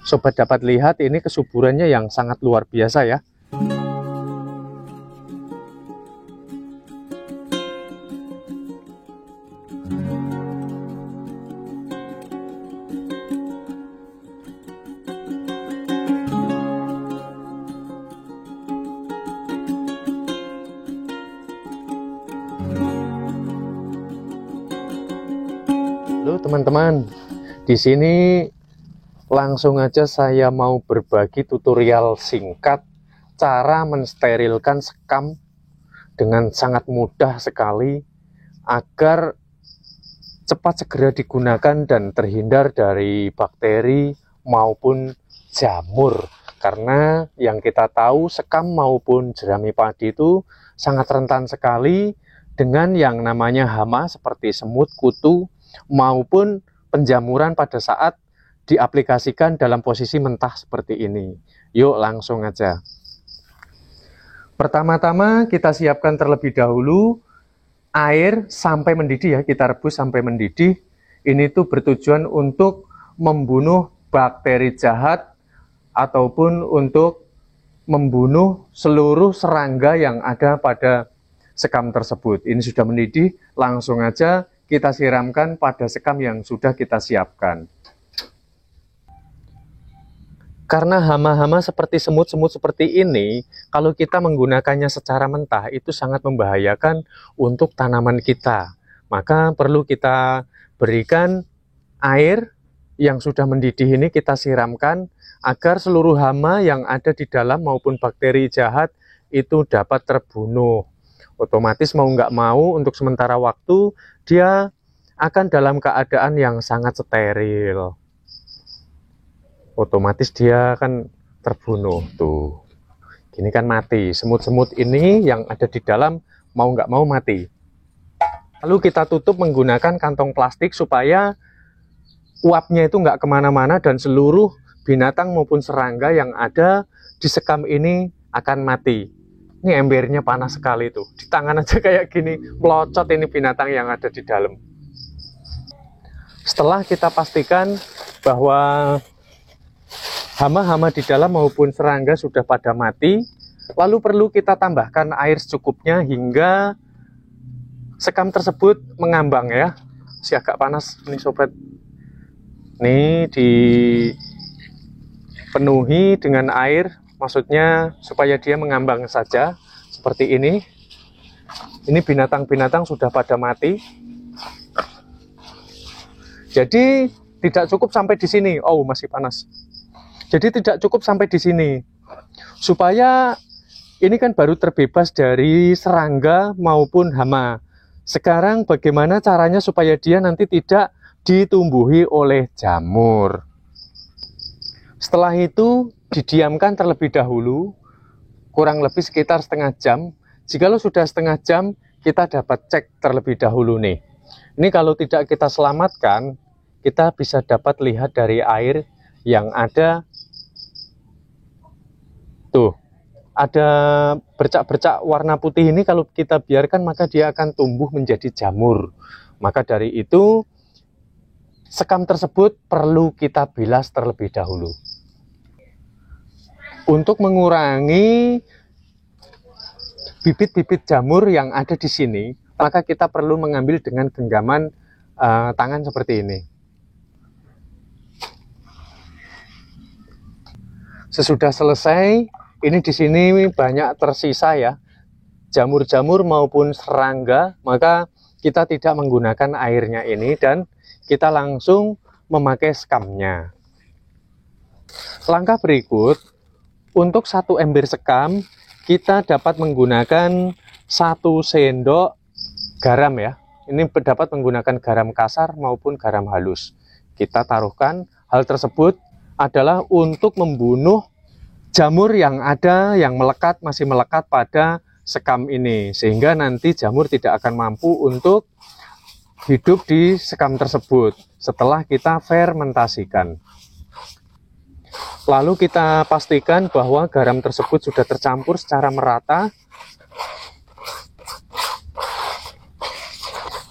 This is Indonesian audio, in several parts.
Sobat dapat lihat ini kesuburannya yang sangat luar biasa ya. Halo teman-teman, di sini langsung aja saya mau berbagi tutorial singkat cara mensterilkan sekam dengan sangat mudah sekali agar cepat segera digunakan dan terhindar dari bakteri maupun jamur. Karena yang kita tahu sekam maupun jerami padi itu sangat rentan sekali dengan yang namanya hama seperti semut, kutu maupun penjamuran pada saat diaplikasikan dalam posisi mentah seperti ini. Yuk langsung aja. Pertama-tama kita siapkan terlebih dahulu air sampai mendidih ya, kita rebus sampai mendidih. Ini tuh bertujuan untuk membunuh bakteri jahat ataupun untuk membunuh seluruh serangga yang ada pada sekam tersebut. Ini sudah mendidih, langsung aja kita siramkan pada sekam yang sudah kita siapkan. Karena hama-hama seperti semut-semut seperti ini, kalau kita menggunakannya secara mentah, itu sangat membahayakan untuk tanaman kita. Maka perlu kita berikan air yang sudah mendidih ini, kita siramkan, agar seluruh hama yang ada di dalam maupun bakteri jahat itu dapat terbunuh. Otomatis mau nggak mau untuk sementara waktu dia akan dalam keadaan yang sangat steril. Otomatis dia akan terbunuh tuh. Gini kan mati. Semut-semut ini yang ada di dalam mau nggak mau mati. Lalu kita tutup menggunakan kantong plastik supaya uapnya itu nggak kemana-mana dan seluruh binatang maupun serangga yang ada di sekam ini akan mati. Ini embernya panas sekali tuh. Di tangan aja kayak gini, melocot ini binatang yang ada di dalam. Setelah kita pastikan bahwa hama-hama di dalam maupun serangga sudah pada mati, lalu perlu kita tambahkan air secukupnya hingga sekam tersebut mengambang ya. Masih agak panas nih sobat. Nih dipenuhi dengan air. Maksudnya supaya dia mengambang saja seperti ini. Ini binatang-binatang sudah pada mati. Jadi tidak cukup sampai di sini. Oh, masih panas. Jadi tidak cukup sampai di sini. Supaya ini kan baru terbebas dari serangga maupun hama. Sekarang bagaimana caranya supaya dia nanti tidak ditumbuhi oleh jamur. Setelah itu didiamkan terlebih dahulu, kurang lebih sekitar setengah jam. Jikalau sudah setengah jam, kita dapat cek terlebih dahulu nih. Ini kalau tidak kita selamatkan, kita bisa dapat lihat dari air yang ada. Tuh, ada bercak-bercak warna putih ini kalau kita biarkan maka dia akan tumbuh menjadi jamur. Maka dari itu, sekam tersebut perlu kita bilas terlebih dahulu. Untuk mengurangi bibit-bibit jamur yang ada di sini, maka kita perlu mengambil dengan genggaman tangan seperti ini. Sesudah selesai, ini di sini banyak tersisa ya, jamur-jamur maupun serangga, maka kita tidak menggunakan airnya ini dan kita langsung memakai sekamnya. Langkah berikut, untuk 1 ember sekam, kita dapat menggunakan 1 sendok garam ya. Ini dapat menggunakan garam kasar maupun garam halus. Kita taruhkan, hal tersebut adalah untuk membunuh jamur yang ada, yang melekat, masih melekat pada sekam ini. Sehingga nanti jamur tidak akan mampu untuk hidup di sekam tersebut setelah kita fermentasikan. Lalu kita pastikan bahwa garam tersebut sudah tercampur secara merata.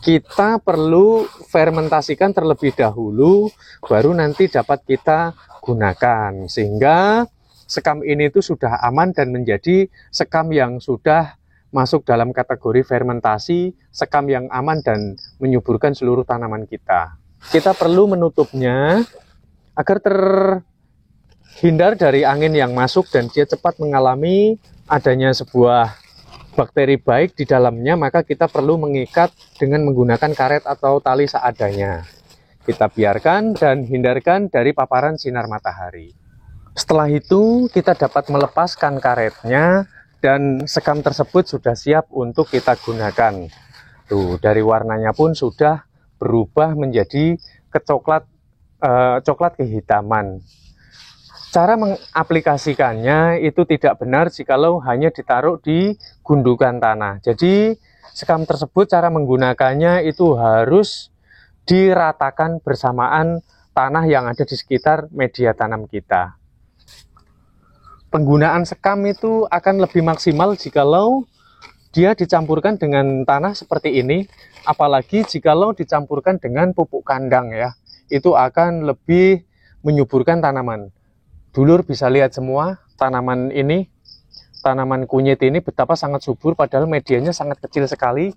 kita perlu fermentasikan terlebih dahulu, baru nanti dapat kita gunakan, sehingga sekam ini itu sudah aman dan menjadi sekam yang sudah masuk dalam kategori fermentasi, sekam yang aman dan menyuburkan seluruh tanaman kita. Kita perlu menutupnya agar terhindar dari angin yang masuk dan dia cepat mengalami adanya sebuah bakteri baik di dalamnya, maka kita perlu mengikat dengan menggunakan karet atau tali seadanya. Kita biarkan dan hindarkan dari paparan sinar matahari. Setelah itu kita dapat melepaskan karetnya dan sekam tersebut sudah siap untuk kita gunakan. Tuh, dari warnanya pun sudah berubah menjadi coklat kehitaman. Cara mengaplikasikannya itu tidak benar jikalau hanya ditaruh di gundukan tanah. Jadi sekam tersebut cara menggunakannya itu harus diratakan bersamaan tanah yang ada di sekitar media tanam kita. Penggunaan sekam itu akan lebih maksimal jikalau dia dicampurkan dengan tanah seperti ini, apalagi jikalau dicampurkan dengan pupuk kandang ya. Itu akan lebih menyuburkan tanaman. Dulur bisa lihat semua tanaman ini, tanaman kunyit ini betapa sangat subur padahal medianya sangat kecil sekali.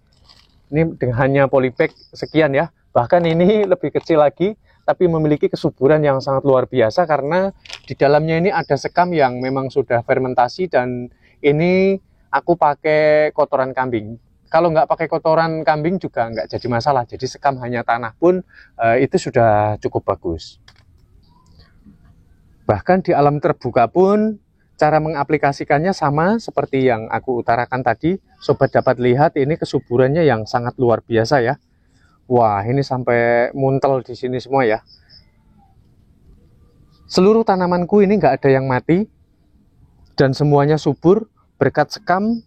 Ini dengan hanya polybag sekian ya, bahkan ini lebih kecil lagi, tapi memiliki kesuburan yang sangat luar biasa karena di dalamnya ini ada sekam yang memang sudah fermentasi, dan ini aku pakai kotoran kambing. Kalau nggak pakai kotoran kambing juga nggak jadi masalah, jadi sekam hanya tanah pun itu sudah cukup bagus. Bahkan di alam terbuka pun cara mengaplikasikannya sama seperti yang aku utarakan tadi. Sobat dapat lihat ini kesuburannya yang sangat luar biasa ya. Wah, ini sampai muntel di sini semua ya. Seluruh tanamanku ini nggak ada yang mati dan semuanya subur berkat sekam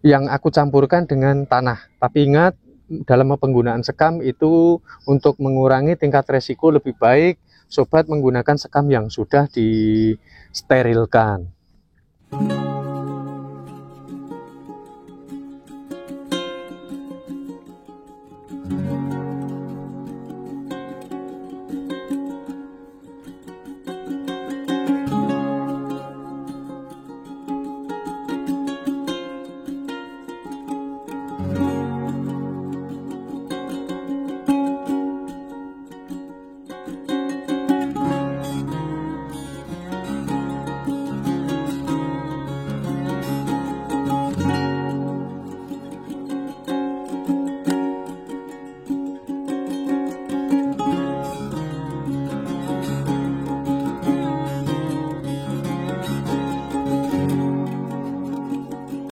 yang aku campurkan dengan tanah. Tapi ingat, dalam penggunaan sekam itu untuk mengurangi tingkat resiko lebih baik sobat menggunakan sekam yang sudah disterilkan.